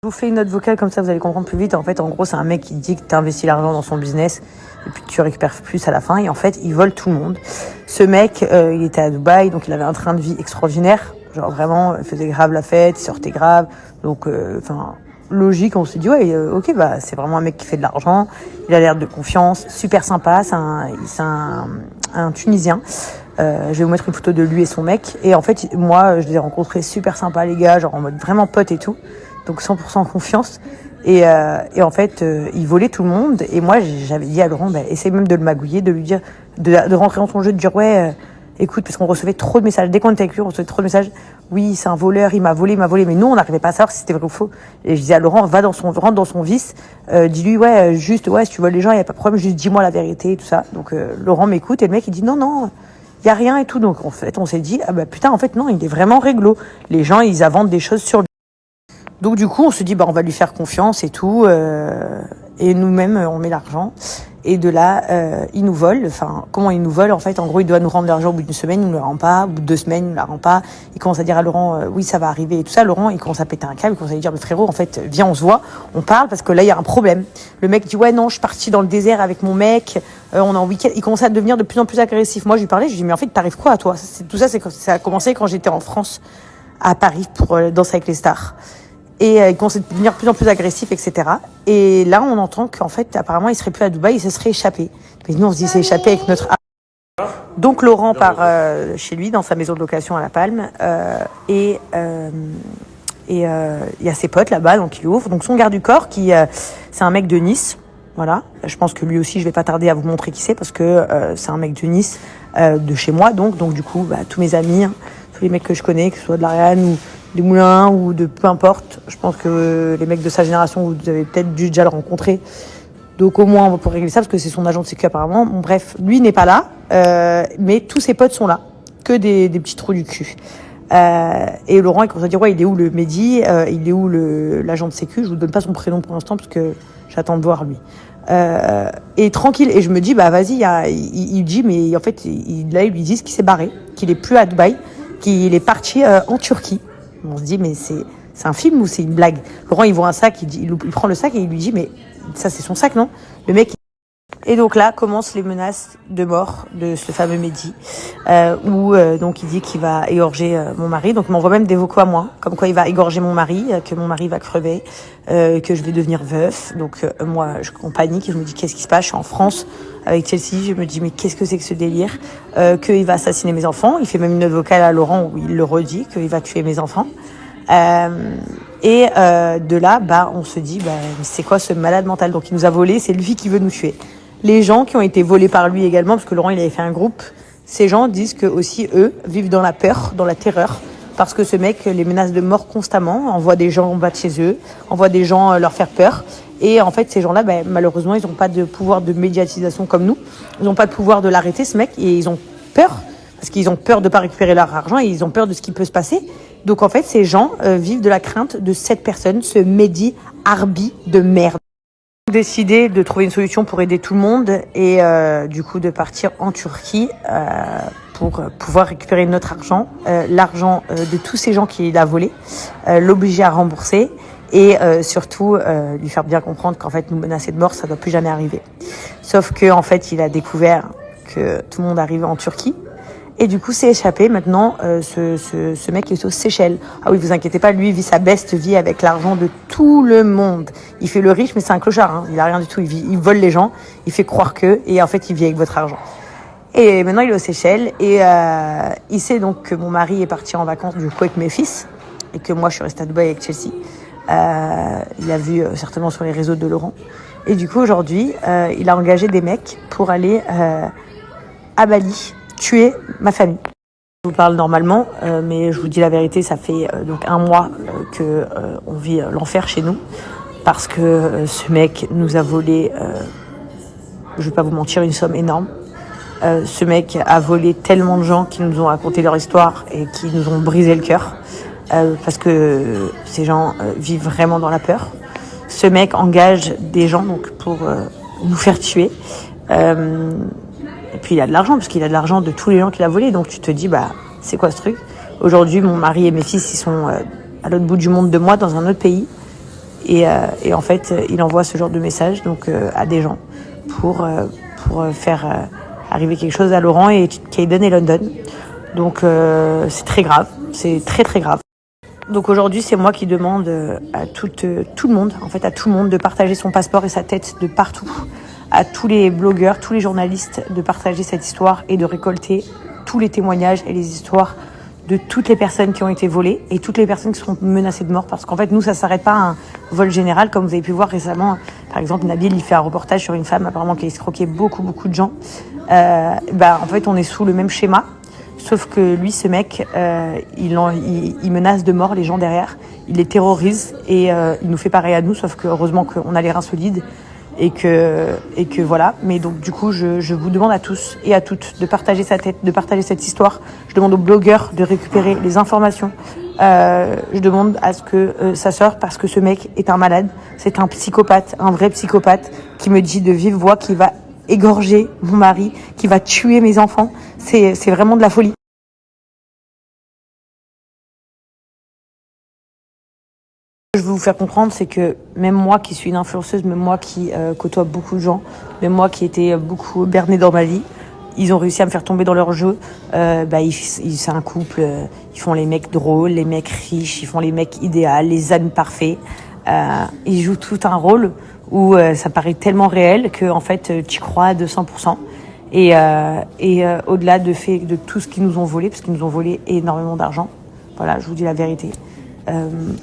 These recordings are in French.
vous fais une note vocale comme ça, vous allez comprendre plus vite. En fait, en gros, c'est un mec qui dit que tu investis l'argent dans son business et puis tu récupères plus à la fin. Et en fait, il vole tout le monde. Ce mec, il était à Dubaï, donc il avait un train de vie extraordinaire. Genre vraiment, il faisait grave la fête, il sortait grave. Donc, logique, on s'est dit, ouais, ok, bah c'est vraiment un mec qui fait de l'argent. Il a l'air de confiance, super sympa. C'est un Tunisien. Je vais vous mettre une photo de lui et son mec. Et en fait, moi, je les ai rencontrés super sympas, les gars, genre en mode vraiment pote et tout. Donc 100% confiance. Et en fait, il volait tout le monde. Et moi, j'avais dit à Laurent, essaye même de le magouiller, de lui dire, de rentrer dans son jeu, de dire, ouais, écoute, parce qu'on recevait trop de messages. Dès qu'on était avec lui, on recevait trop de messages. Oui, c'est un voleur, il m'a volé. Mais nous, on n'arrivait pas à savoir si c'était vrai ou faux. Et je disais à Laurent, rentre dans son vice. Dis-lui, ouais, juste, ouais, si tu voles les gens, il n'y a pas de problème, juste dis-moi la vérité et tout ça. Donc, Laurent m'écoute et le mec, il dit, non, il y a rien et tout. Donc, en fait, on s'est dit, ah bah putain, en fait, non, il est vraiment réglo. Les gens, ils inventent des choses sur lui. Donc, du coup, on se dit, on va lui faire confiance et tout. Et nous-mêmes, on met l'argent. Et de là, il nous vole. Enfin, comment il nous vole? En fait, en gros, il doit nous rendre l'argent au bout d'une semaine, il ne le rend pas. Au bout de 2 semaines, il ne le rend pas. Il commence à dire à Laurent, oui, ça va arriver et tout ça. Laurent, il commence à péter un câble. Il commence à lui dire, mais frérot, en fait, viens, on se voit, on parle parce que là, il y a un problème. Le mec dit, ouais, non, je suis parti dans le désert avec mon mec. On est en week-end. Il commence à devenir de plus en plus agressif. Moi, je lui parlais, je lui dis, mais en fait, t'arrives quoi à toi? Tout ça, ça a commencé quand j'étais en France, à Paris, pour danser avec les stars. Et il commençait à devenir de plus en plus agressif, etc. Et là, on entend qu'en fait, apparemment, il serait plus à Dubaï, il se serait échappé. Mais nous, on se dit, c'est échappé avec notre... Donc, Laurent part chez lui, dans sa maison de location à La Palme. Et il y a ses potes là-bas, donc il ouvre. Donc, son garde du corps, c'est un mec de Nice. Voilà. Je pense que lui aussi, je vais pas tarder à vous montrer qui c'est, parce que c'est un mec de Nice, de chez moi. Donc du coup, tous mes amis, tous les mecs que je connais, que ce soit de l'Ariane ou des Moulins ou de peu importe. Je pense que les mecs de sa génération, vous avez peut-être dû déjà le rencontrer. Donc au moins, on va pouvoir régler ça parce que c'est son agent de sécu apparemment. Bon, bref, lui n'est pas là, mais tous ses potes sont là. Que des petits trous du cul. Et Laurent, il commence à dire, ouais, il est où le Mehdi, il est où l'agent de sécu? Je vous donne pas son prénom pour l'instant parce que j'attends de voir lui. Et tranquille. Et je me dis, vas-y, il dit, mais en fait, là, ils lui disent qu'il s'est barré, qu'il est plus à Dubaï, qu'il est parti en Turquie. On se dit, mais c'est un film ou c'est une blague? Laurent, il voit un sac, il prend le sac et il lui dit, mais ça, c'est son sac, non? Le mec. Et donc là commencent les menaces de mort de ce fameux Mehdi, où donc il dit qu'il va égorger mon mari. Donc il m'envoie même des vocaux à moi, comme quoi il va égorger mon mari, que mon mari va crever, que je vais devenir veuf. Donc moi, en panique, je me dis qu'est-ce qui se passe? Je suis en France avec Chelsea, je me dis mais qu'est-ce que c'est que ce délire? Qu'il va assassiner mes enfants. Il fait même une note vocale à Laurent où il le redit, qu'il va tuer mes enfants. De là, on se dit, c'est quoi ce malade mental? Donc il nous a volé, c'est lui qui veut nous tuer. Les gens qui ont été volés par lui également, parce que Laurent, il avait fait un groupe, ces gens disent que aussi eux vivent dans la peur, dans la terreur, parce que ce mec les menace de mort constamment, envoie des gens en bas de chez eux, envoie des gens leur faire peur. Et en fait, ces gens-là, malheureusement, ils n'ont pas de pouvoir de médiatisation comme nous. Ils n'ont pas de pouvoir de l'arrêter, ce mec, et ils ont peur, parce qu'ils ont peur de ne pas récupérer leur argent, et ils ont peur de ce qui peut se passer. Donc en fait, ces gens vivent de la crainte de cette personne, ce Mehdi Harbi de merde. Décidé de trouver une solution pour aider tout le monde et du coup de partir en Turquie pour pouvoir récupérer notre argent, l'argent de tous ces gens qu'il a volé, l'obliger à rembourser et surtout lui faire bien comprendre qu'en fait nous menacer de mort ça doit plus jamais arriver. Sauf que en fait il a découvert que tout le monde arrivait en Turquie. Et du coup, c'est échappé. Maintenant, ce mec est aux Seychelles. Ah oui, vous inquiétez pas, lui, il vit sa best vie avec l'argent de tout le monde. Il fait le riche, mais c'est un clochard. Hein. Il a rien du tout. Il vole les gens. Il fait croire que, et en fait, il vit avec votre argent. Et maintenant, il est aux Seychelles. Et il sait donc que mon mari est parti en vacances du coup avec mes fils, et que moi, je suis restée à Dubaï avec Chelsea. Il a vu certainement sur les réseaux de Laurent. Et du coup, aujourd'hui, il a engagé des mecs pour aller à Bali tuer ma famille. Je vous parle normalement, mais je vous dis la vérité, ça fait donc 1 mois que on vit l'enfer chez nous, parce que ce mec nous a volé, je vais pas vous mentir, une somme énorme. Ce mec a volé tellement de gens qui nous ont raconté leur histoire et qui nous ont brisé le cœur, parce que ces gens vivent vraiment dans la peur. Ce mec engage des gens donc pour nous faire tuer. Et puis il a de l'argent, parce qu'il a de l'argent de tous les gens qu'il a volés. Donc tu te dis, c'est quoi ce truc? Aujourd'hui, mon mari et mes fils, ils sont à l'autre bout du monde de moi, dans un autre pays. Et en fait, il envoie ce genre de message donc, à des gens pour faire arriver quelque chose à Laurent et Kaden et London. Donc c'est très grave, c'est très très grave. Donc aujourd'hui, c'est moi qui demande à tout le monde, en fait à tout le monde, de partager son passeport et sa tête de partout, à tous les blogueurs, tous les journalistes, de partager cette histoire et de récolter tous les témoignages et les histoires de toutes les personnes qui ont été volées et toutes les personnes qui seront menacées de mort. Parce qu'en fait, nous, ça ne s'arrête pas à un vol général. Comme vous avez pu voir récemment, par exemple, Nabil, il fait un reportage sur une femme apparemment qui a escroqué beaucoup de gens. En fait, on est sous le même schéma. Sauf que lui, ce mec, il menace de mort les gens derrière. Il les terrorise et il nous fait pareil à nous. Sauf que heureusement qu'on a les reins solides et que voilà. Mais donc du coup, je vous demande à tous et à toutes de partager sa tête, de partager cette histoire. Je demande aux blogueurs de récupérer les informations. Je demande à ce que ça sorte parce que ce mec est un malade. C'est un psychopathe, un vrai psychopathe qui me dit de vive voix qu'il va égorger mon mari, qui va tuer mes enfants. C'est vraiment de la folie. Ce que je veux vous faire comprendre, c'est que même moi qui suis une influenceuse, même moi qui côtoie beaucoup de gens, même moi qui étais beaucoup bernée dans ma vie, ils ont réussi à me faire tomber dans leur jeu. C'est un couple, ils font les mecs drôles, les mecs riches, ils font les mecs idéaux, les ânes parfaits. Ils jouent tout un rôle où ça paraît tellement réel que en fait tu crois à 200%. Et au-delà de tout ce qu'ils nous ont volé, parce qu'ils nous ont volé énormément d'argent, voilà, je vous dis la vérité.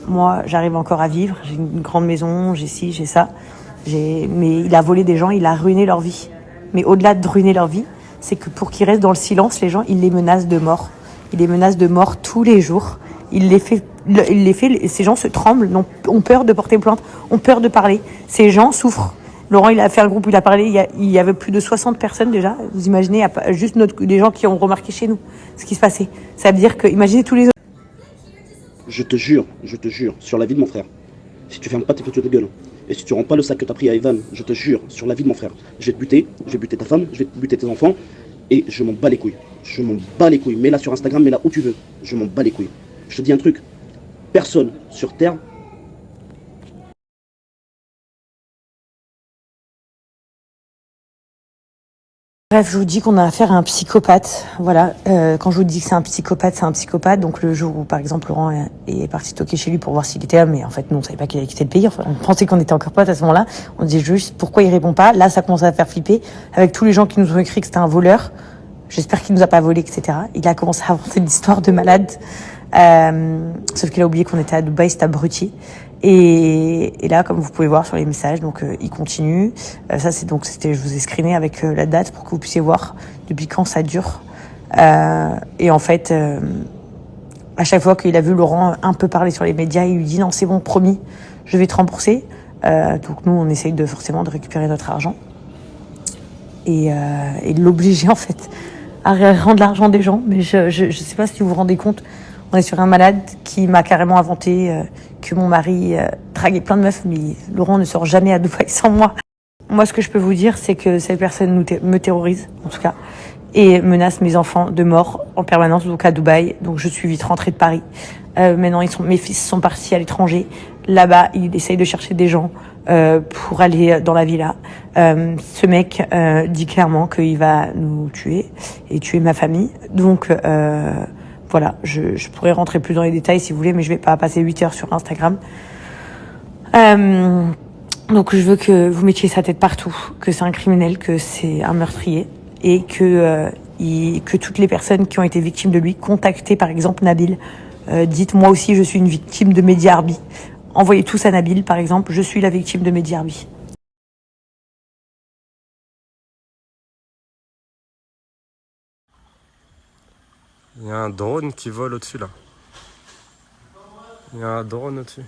Moi, j'arrive encore à vivre, j'ai une grande maison, j'ai ci, j'ai ça. Mais il a volé des gens, il a ruiné leur vie. Mais au-delà de ruiner leur vie, c'est que pour qu'ils restent dans le silence, les gens, il les menace de mort. Il les menace de mort tous les jours. Ces gens se tremblent, ont peur de porter plainte, ont peur de parler. Ces gens souffrent. Laurent, il a fait un groupe, il a parlé, il y avait plus de 60 personnes déjà. Vous imaginez, juste des gens qui ont remarqué chez nous ce qui se passait. Ça veut dire que, imaginez tous les autres. Je te jure, sur la vie de mon frère, si tu fermes pas tes photos de gueule, et si tu rends pas le sac que t'as pris à Evan, je te jure, sur la vie de mon frère, je vais te buter ta femme, je vais te buter tes enfants, et je m'en bats les couilles. Je m'en bats les couilles. Mets-la sur Instagram, mets-la où tu veux. Je m'en bats les couilles. Je te dis un truc, personne sur Terre Bref, je vous dis qu'on a affaire à un psychopathe. Voilà. Quand je vous dis que c'est un psychopathe, c'est un psychopathe. Donc le jour où, par exemple, Laurent est parti toquer chez lui pour voir s'il était là, mais en fait, nous, on savait pas qu'il avait quitté le pays. Enfin, on pensait qu'on était encore potes à ce moment-là. On disait juste pourquoi il répond pas. Là, ça commence à faire flipper avec tous les gens qui nous ont écrit que c'était un voleur. J'espère qu'il nous a pas volé, etc. Il a commencé à inventer une histoire de malade. Sauf qu'il a oublié qu'on était à Dubaï, c'était abruti. Et là, comme vous pouvez voir sur les messages, donc il continue. C'était, je vous ai screené avec la date pour que vous puissiez voir depuis quand ça dure. Et en fait, à chaque fois qu'il a vu Laurent un peu parler sur les médias, il lui dit non, c'est bon, promis, je vais te rembourser. Donc nous, on essaye forcément de récupérer notre argent et de l'obliger en fait à rendre l'argent des gens. Mais je sais pas si vous vous rendez compte. On est sur un malade qui m'a carrément inventé que mon mari draguait plein de meufs, mais Laurent ne sort jamais à Dubaï sans moi. Moi, ce que je peux vous dire, c'est que cette personne me terrorise, en tout cas, et menace mes enfants de mort en permanence, donc à Dubaï. Donc je suis vite rentrée de Paris. Maintenant, mes fils sont partis à l'étranger. Là-bas, il essaye de chercher des gens pour aller dans la villa. Ce mec dit clairement qu'il va nous tuer et tuer ma famille. Donc voilà, je pourrais rentrer plus dans les détails si vous voulez, mais je vais pas passer 8 heures sur Instagram. Donc je veux que vous mettiez sa tête partout, que c'est un criminel, que c'est un meurtrier, et que toutes les personnes qui ont été victimes de lui, contactez par exemple Nabil, dites moi aussi je suis une victime de Mehdi Harbi. Envoyez tous à Nabil par exemple, je suis la victime de Mehdi Harbi. Il y a un drone qui vole au-dessus là. Il y a un drone au-dessus.